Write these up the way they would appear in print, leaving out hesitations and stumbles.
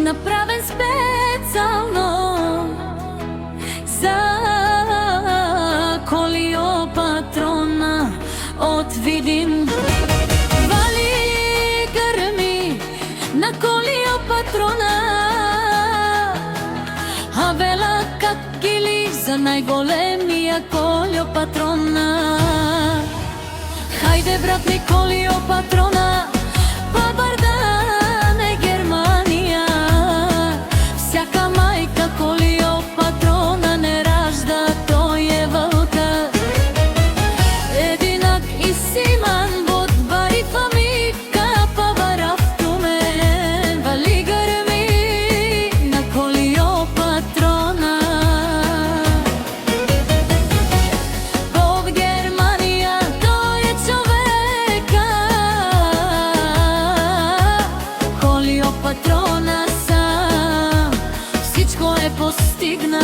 направен специално за Клеопатрона от Видин. Вали гърми на Клеопатрона, а вела как гили за най-големия Клеопатрона. Хайде, брат ми, Клеопатрона, Павардан е Германия. Всяка майка Клеопатрона не ражда, той е вълка. Единак и Симан бот бари фамика Павара в Тумен. Вали гърми на Клеопатрона. В Германия той е човека, Клеопатрона сам всичко е постигнал.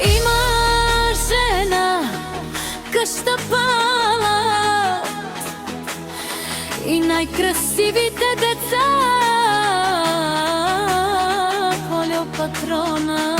Има жена, къща палат и най-красивите деца, Клеопатрона.